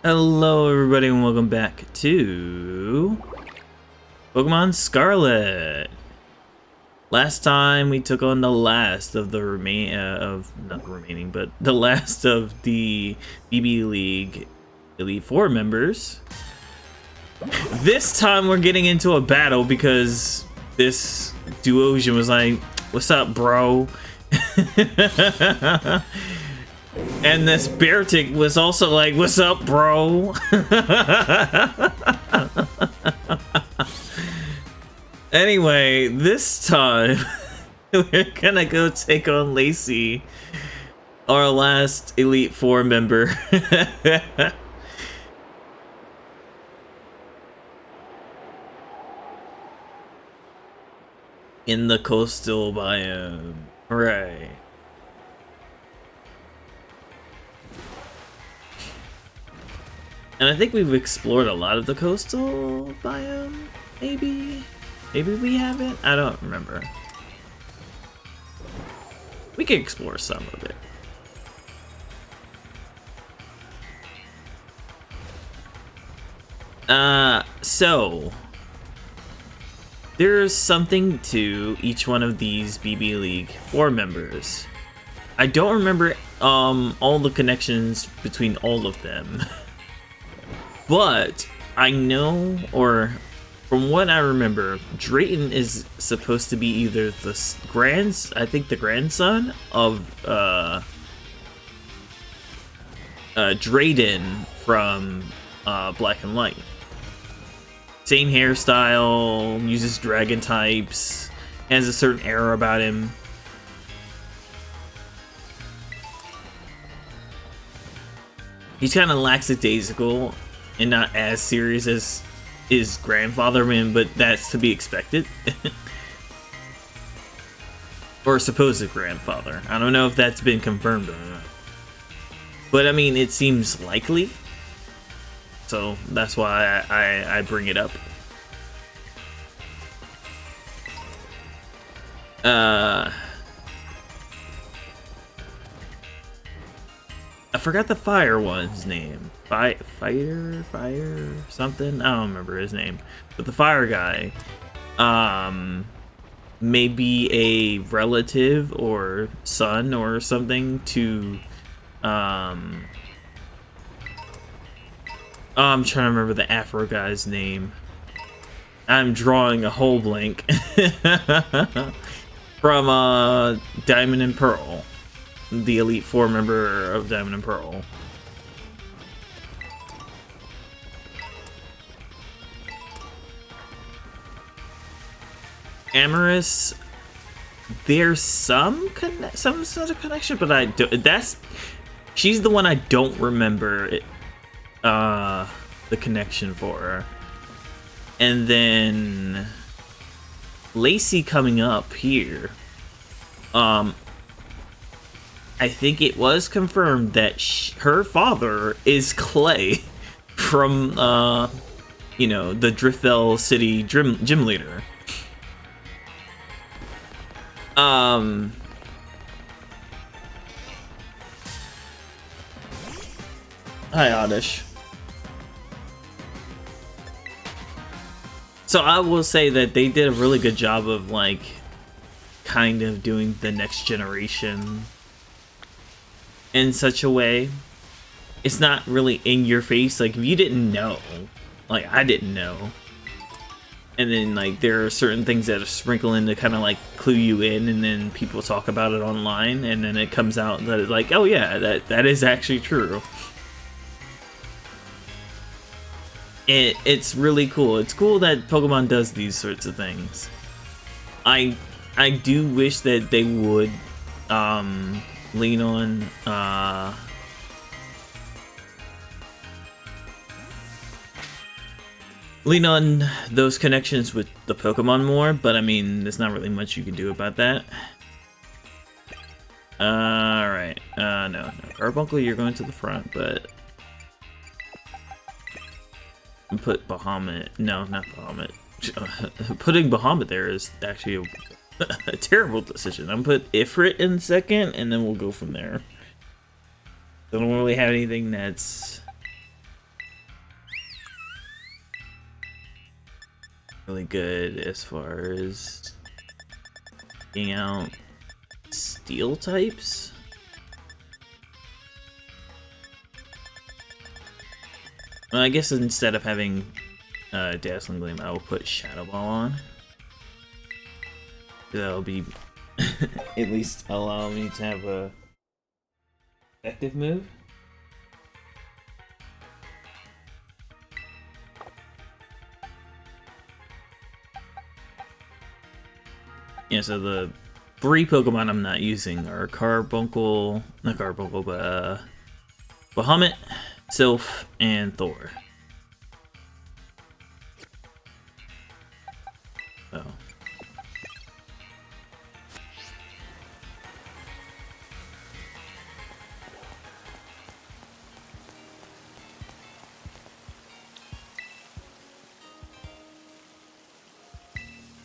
Hello everybody and welcome back to Pokemon Scarlet. Last time we took on the last of the the last of the BB League Elite Four members. This time we're getting into a battle because this Duosian was like, "What's up, bro?" And this Beartic was also like, "What's up, bro?" Anyway, this time we're gonna go take on Lacey, our last Elite Four member. In the coastal biome. Right. And I think we've explored a lot of the coastal biome, maybe? Maybe we haven't? I don't remember. We could explore some of it. So there's something to each one of these BB League 4 members. I don't remember all the connections between all of them. But I know, or from what I remember, Drayton is supposed to be either the the grandson of Drayden from Black and White. Same hairstyle, uses dragon types, has a certain aura about him. He's kind of lackadaisical and not as serious as his grandfather, man, but that's to be expected. Or supposed grandfather. I don't know if that's been confirmed or not. But I mean, it seems likely. So that's why I bring it up. I forgot the fire one's name. Fire something? I don't remember his name. But the fire guy, may be a relative or son or something to, I'm trying to remember the Afro guy's name. I'm drawing a whole blank. From, Diamond and Pearl. The Elite Four member of Diamond and Pearl. Amorous, there's some sort of connection, but I don't. She's the one I don't remember the connection for. And then Lacey coming up here. I think it was confirmed that her father is Clay from, you know, the Driftvile City gym leader. Hi, Oddish. So I will say that they did a really good job of, like, kind of doing the next generation in such a way. It's not really in your face. Like, if you didn't know, like, I didn't know. And then, like, there are certain things that are sprinkled in to kind of, like, clue you in, and then people talk about it online, and then it comes out that it's like, oh yeah, that is actually true. It's really cool. It's cool that Pokemon does these sorts of things. I do wish that they would lean on those connections with the Pokemon more, but I mean, there's not really much you can do about that. Alright. No. Carbuncle, you're going to the front, but put Bahamut. No, not Bahamut. Putting Bahamut there is actually a terrible decision. I'm gonna put Ifrit in second, and then we'll go from there. I don't really have anything that's really good as far as getting out steel types. Well, I guess instead of having Dazzling Gleam, I will put Shadow Ball on. That'll be at least allow me to have a effective move. Yeah, so the 3 Pokemon I'm not using are Carbuncle, not Carbuncle, but Bahamut, Sylph, and Thor. Oh.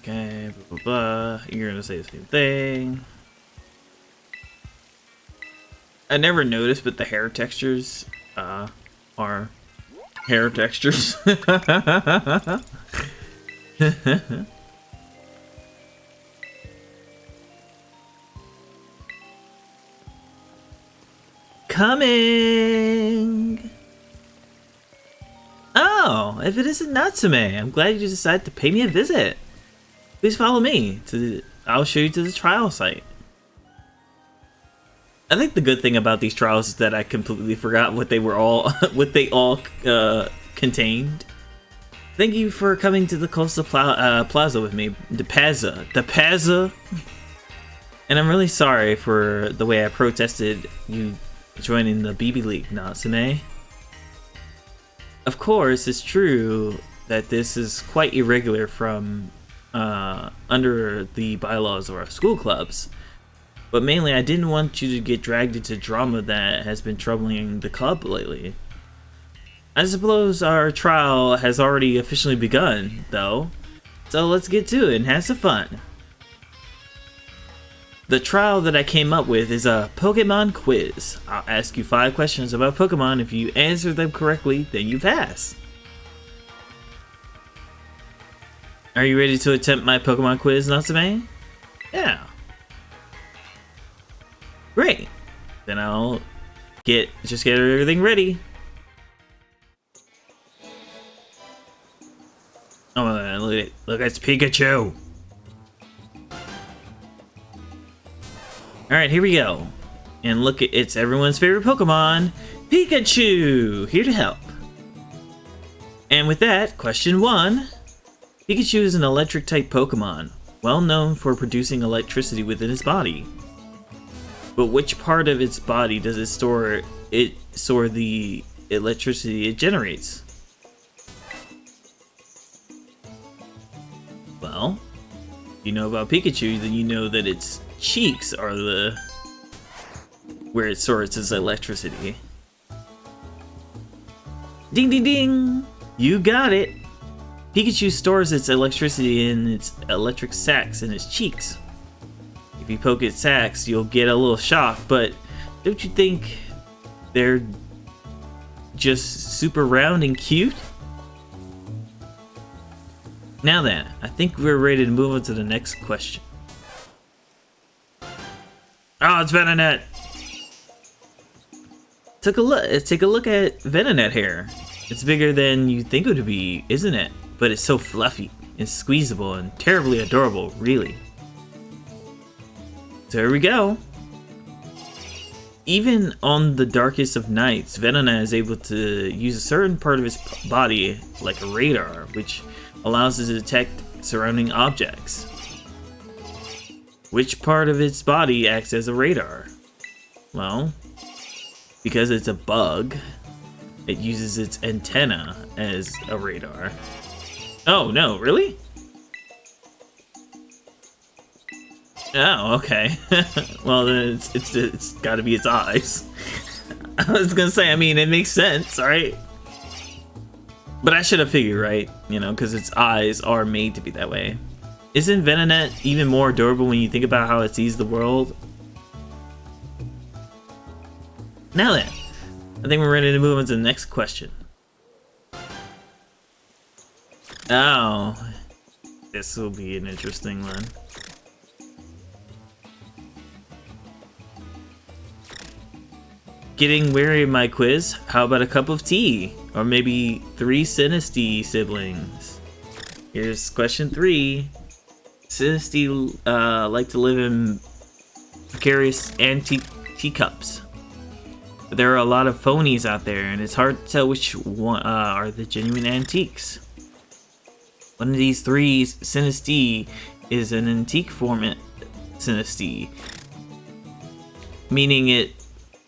Okay, blah, blah, blah. You're gonna say the same thing. I never noticed, but the hair textures are hair textures. Coming! Oh, if it isn't Natusme, I'm glad you decided to pay me a visit. Please follow me. I'll show you to the trial site. I think the good thing about these trials is that I completely forgot what they were all, what they all contained. Thank you for coming to the Coastal Plaza with me, the Plaza. And I'm really sorry for the way I protested you joining the BB League, Natusme. Of course, it's true that this is quite irregular from under the bylaws of our school clubs, but mainly I didn't want you to get dragged into drama that has been troubling the club lately. I suppose our trial has already officially begun, though, so let's get to it and have some fun. The trial that I came up with is a Pokemon quiz. I'll ask you 5 questions about Pokemon. If you answer them correctly, then you pass. Are you ready to attempt my Pokemon quiz, Natusme? Yeah. Great. Then I'll just get everything ready. Oh man, look at it. Look, it's Pikachu. Alright, here we go. And look, it's everyone's favorite Pokemon, Pikachu! Here to help. And with that, question 1. Pikachu is an electric type Pokemon, well known for producing electricity within its body. But which part of its body does it store the electricity it generates? Well, if you know about Pikachu, then you know that its cheeks are where it stores its electricity. Ding ding ding! You got it! Pikachu stores its electricity in its electric sacs in its cheeks. If you poke its sacs, you'll get a little shock, but don't you think they're just super round and cute? Now then, I think we're ready to move on to the next question. Oh, it's Venonat! Take a look at Venonat hair. It's bigger than you think it would be, isn't it? But it's so fluffy and squeezable and terribly adorable, really. So here we go. Even on the darkest of nights, Venonat is able to use a certain part of its body, like a radar, which allows it to detect surrounding objects. Which part of its body acts as a radar? Well, because it's a bug, it uses its antenna as a radar. Oh no, really? Oh, okay. Well, then it's got to be its eyes. I was gonna say, I mean, it makes sense, right? But I should have figured, right? You know, because its eyes are made to be that way. Isn't Venonat even more adorable when you think about how it sees the world? Now then, I think we're ready to move on to the next question. Oh, This will be an interesting one. Getting weary of my quiz? How about a cup of tea? Or maybe 3 Sinisty siblings? Here's question 3. Sinisty like to live in precarious antique teacups. But there are a lot of phonies out there, and it's hard to tell which one are the genuine antiques. One of these 3 Sinisty is an antique form Sinisty, meaning it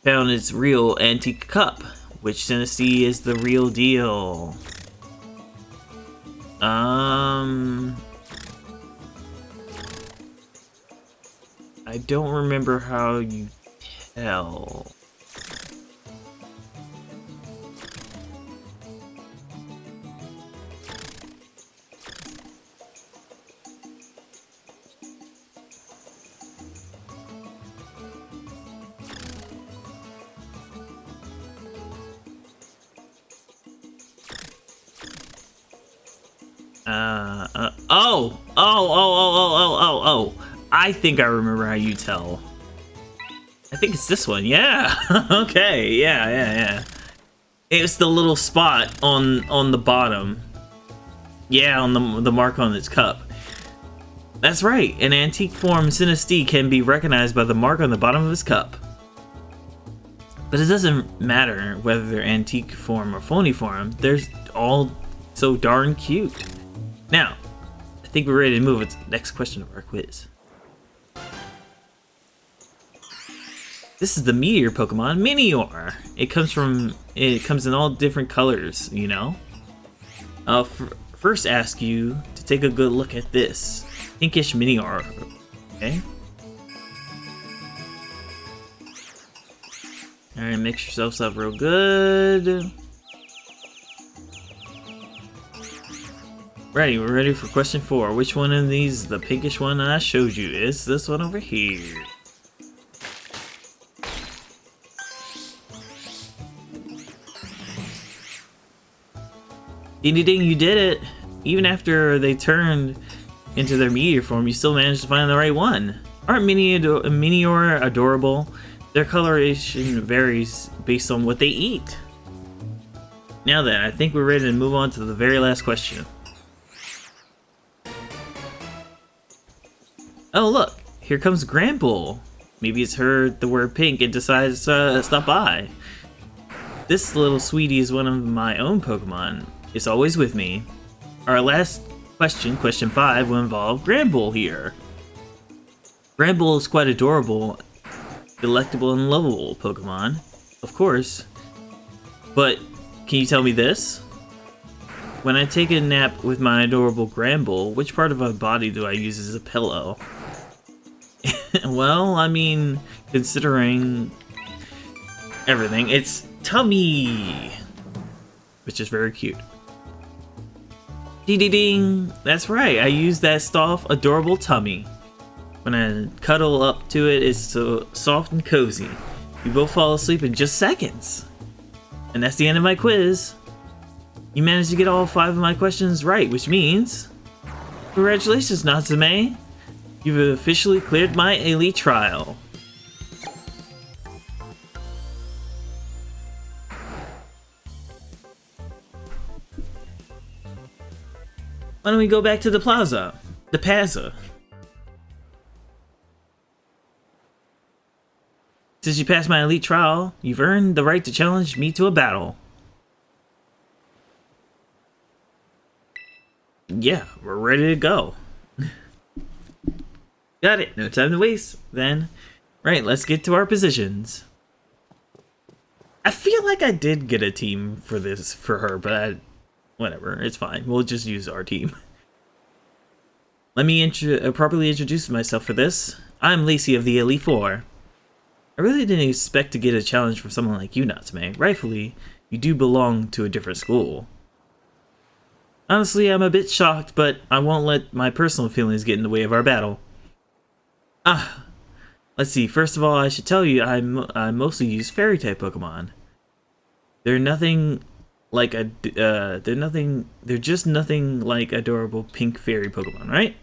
found its real antique cup. Which Sinisty is the real deal? I don't remember how you tell. Oh. I think I remember how you tell. I think it's this one. Yeah. Okay. Yeah. It's the little spot on the bottom. Yeah, on the mark on its cup. That's right. An antique form Sinisty can be recognized by the mark on the bottom of his cup. But it doesn't matter whether they're antique form or phony form. They're all so darn cute. Now, I think we're ready to move on to the next question of our quiz. This is the meteor Pokemon, Minior. It comes in all different colors, you know? I'll first ask you to take a good look at this pinkish Minior, okay? Alright, mix yourselves up real good. Ready, we're ready for question 4. Which one of these, the pinkish one I showed you, is this one over here? Ding ding ding, you did it! Even after they turned into their meteor form, you still managed to find the right one. Aren't Minior adorable? Their coloration varies based on what they eat. Now then, I think we're ready to move on to the very last question. Oh look, here comes Gramble. Maybe it's heard the word pink and decides to stop by. This little sweetie is one of my own Pokemon. It's always with me. Our last question, question 5, will involve Gramble here. Gramble is quite adorable, delectable, and lovable Pokemon, of course. But can you tell me this? When I take a nap with my adorable Gramble, which part of my body do I use as a pillow? Well, I mean, considering everything, it's tummy, which is very cute. Ding ding ding! That's right, I use that soft, adorable tummy. When I cuddle up to it, it's so soft and cozy. We both fall asleep in just seconds. And that's the end of my quiz. You managed to get all 5 of my questions right, which means... Congratulations, Natusme! You've officially cleared my elite trial. Why don't we go back to the plaza? The Pazza. Since you passed my elite trial, you've earned the right to challenge me to a battle. Yeah, we're ready to go. Got it, no time to waste, then. Right, let's get to our positions. I feel like I did get a team for this, for her, but whatever, it's fine. We'll just use our team. Let me properly introduce myself for this. I'm Lacey of the Elite Four. I really didn't expect to get a challenge from someone like you, Natusme. Rightfully, you do belong to a different school. Honestly, I'm a bit shocked, but I won't let my personal feelings get in the way of our battle. Let's see. First of all, I should tell you I mostly use Fairy-type Pokemon. They're nothing like a they're just nothing like adorable pink fairy Pokemon, right?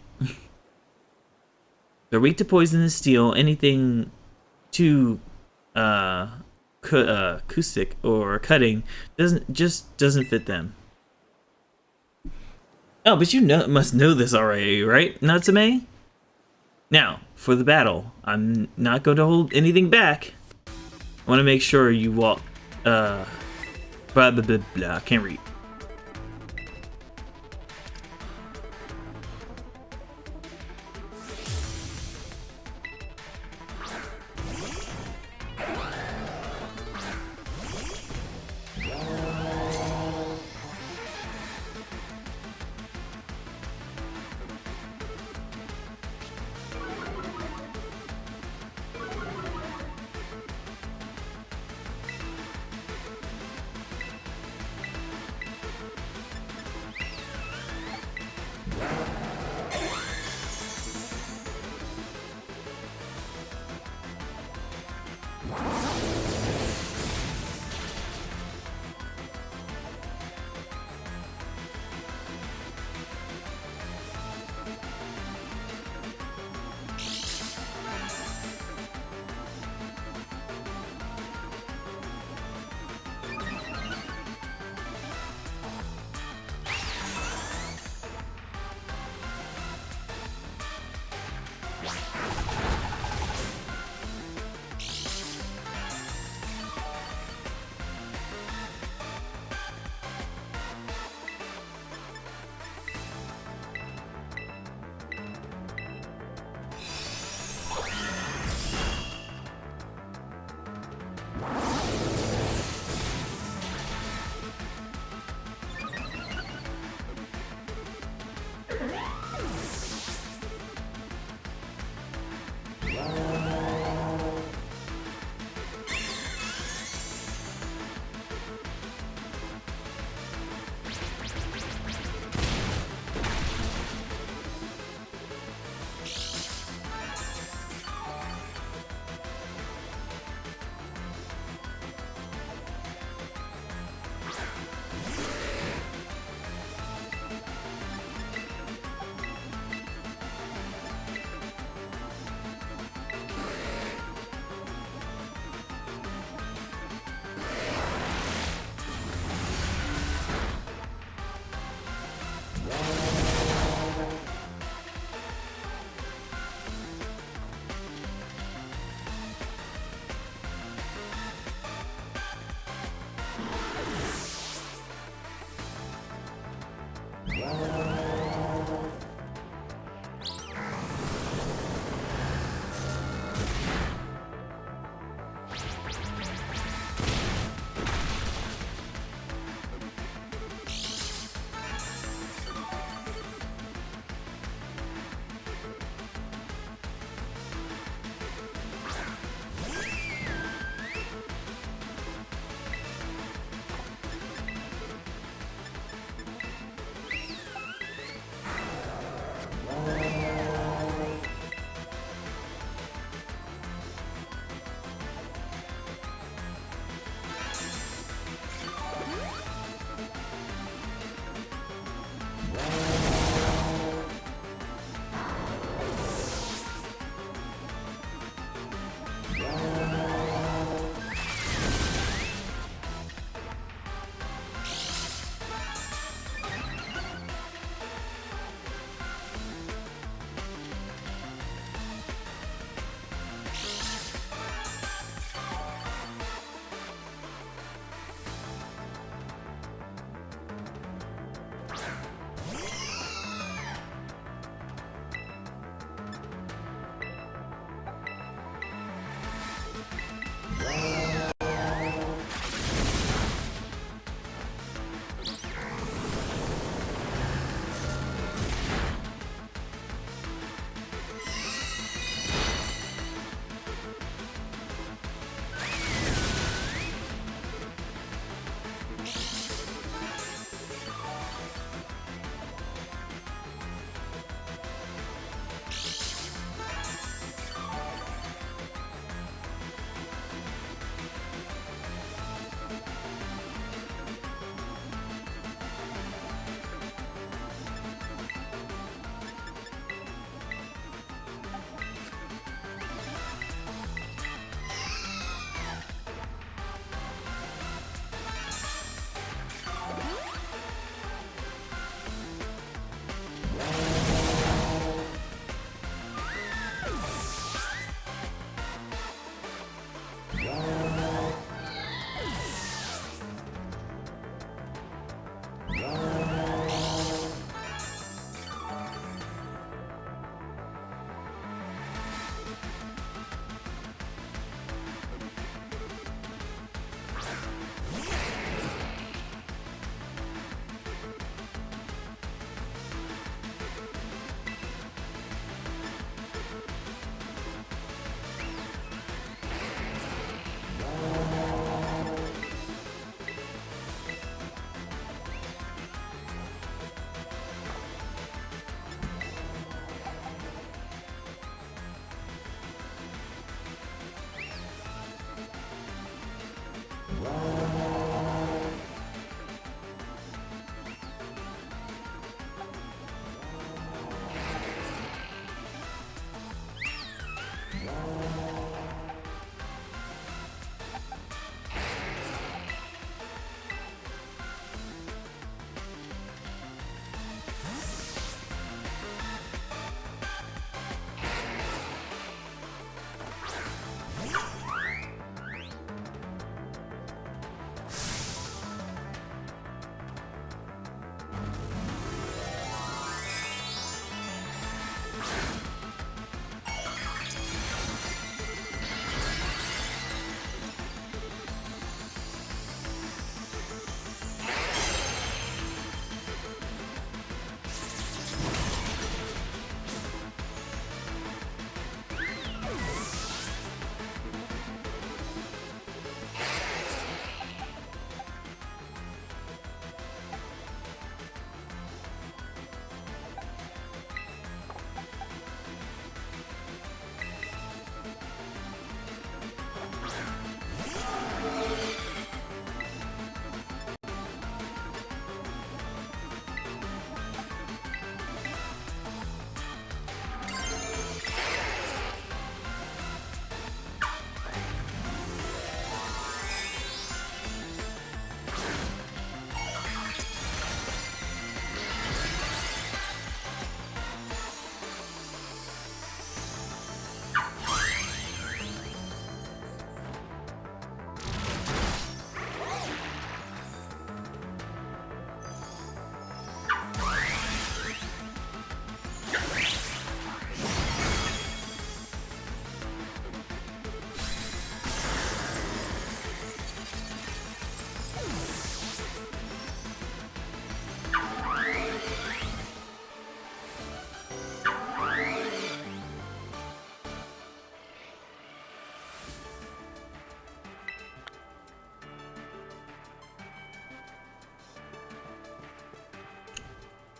They're weak to poison and steel. Anything too acoustic or cutting doesn't fit them. Oh, but you must know this already, right, Natsumi? Now, for the battle, I'm not going to hold anything back. I want to make sure you walk, blah, blah, blah, blah, can't read.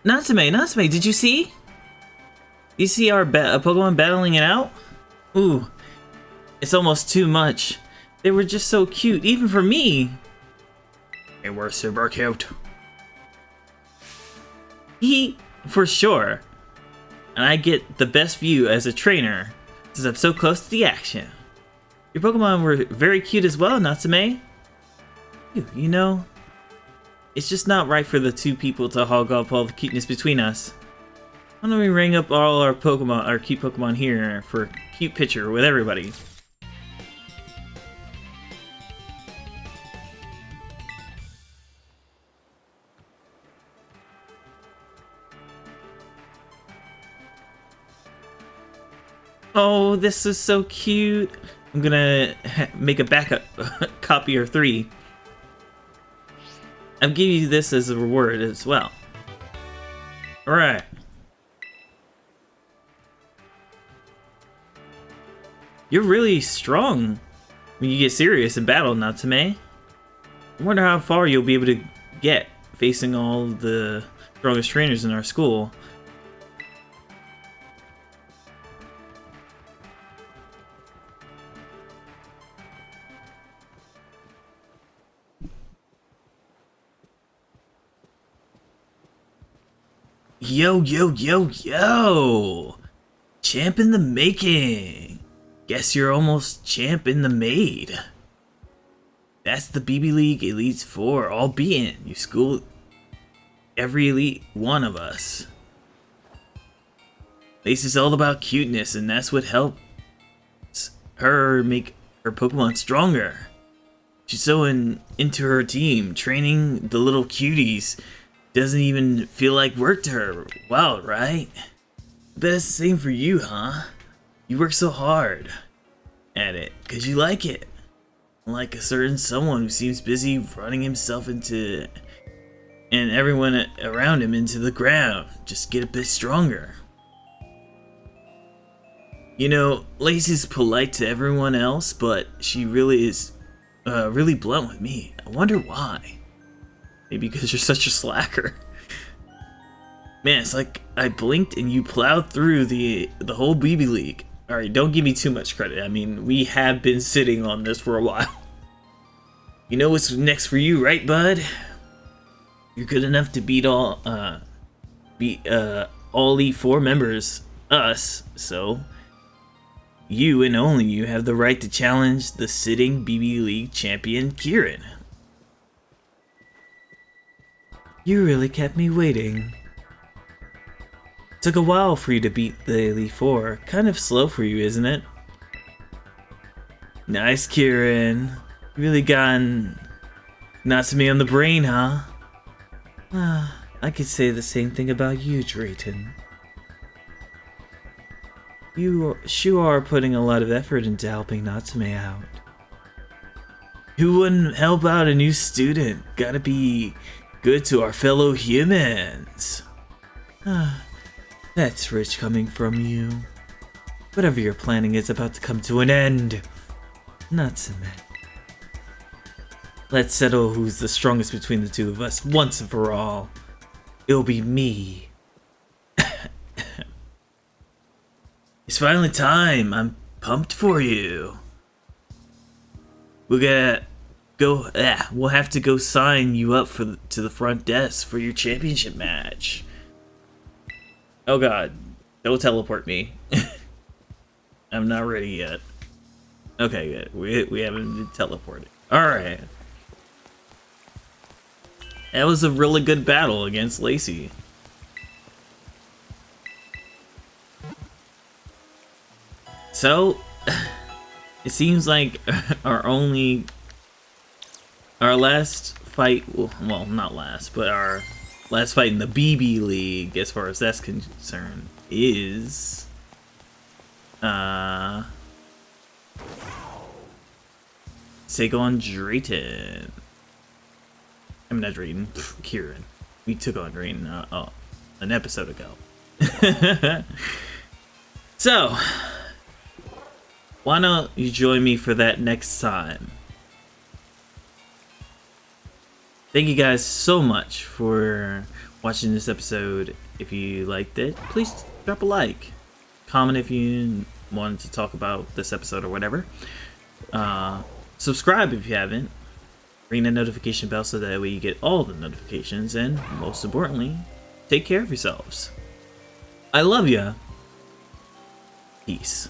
Natusme, did you see? You see our Pokemon battling it out? Ooh, it's almost too much. They were just so cute, even for me. They were super cute. For sure. And I get the best view as a trainer, since I'm so close to the action. Your Pokemon were very cute as well, Natusme. You know, it's just not right for the two people to hog up all the cuteness between us. Why don't we ring up all our Pokemon, our cute Pokemon here for a cute picture with everybody? Oh, this is so cute. I'm gonna make a backup copy or 3. I'm giving you this as a reward as well. Alright. You're really strong when you get serious in battle, Natusme. I wonder how far you'll be able to get facing all the strongest trainers in our school. Yo, yo, yo, yo! Champ in the making! Guess you're almost champ in the made. That's the BB League Elites 4, all being. You school every elite one of us. Lacey's all about cuteness, and that's what helps her make her Pokemon stronger. She's so into her team, training the little cuties. Doesn't even feel like work to her. Wild, right? I bet it's the same for you, huh? You work so hard at it because you like it. Like a certain someone who seems busy running himself into and everyone around him into the ground. Just get a bit stronger. You know, Lacey's polite to everyone else, but she really is really blunt with me. I wonder why. Maybe because you're such a slacker. Man, it's like I blinked and you plowed through the whole BB League. Alright, don't give me too much credit. I mean, we have been sitting on this for a while. You know what's next for you, right, bud? You're good enough to beat all Elite 4 members, us, so you and only you have the right to challenge the sitting BB League champion, Kieran. You really kept me waiting. Took a while for you to beat the Elite 4. Kind of slow for you, isn't it? Nice, Kieran. You really gotten Natusme on the brain, huh? I could say the same thing about you, Drayton. You sure are putting a lot of effort into helping Natusme out. Who wouldn't help out a new student? Gotta be good to our fellow humans. That's rich coming from you. Whatever you're planning is about to come to an end. Natusme. Let's settle who's the strongest between the two of us once and for all. It'll be me. It's finally time. I'm pumped for you. We'll have to go sign you up to the front desk for your championship match. Oh god, don't teleport me. I'm not ready yet. Okay, good. We haven't been teleported. Alright. That was a really good battle against Lacey. So, it seems like our last fight, well, not last, but our last fight in the BB League, as far as that's concerned, is take on Drayton. I'm not Drayton, Kieran. We took on Drayton an episode ago. So, why don't you join me for that next time? Thank you guys so much for watching this episode. If you liked it, please drop a like. Comment if you wanted to talk about this episode or whatever. Subscribe if you haven't. Ring the notification bell so that way you get all the notifications. And most importantly, take care of yourselves. I love ya. Peace.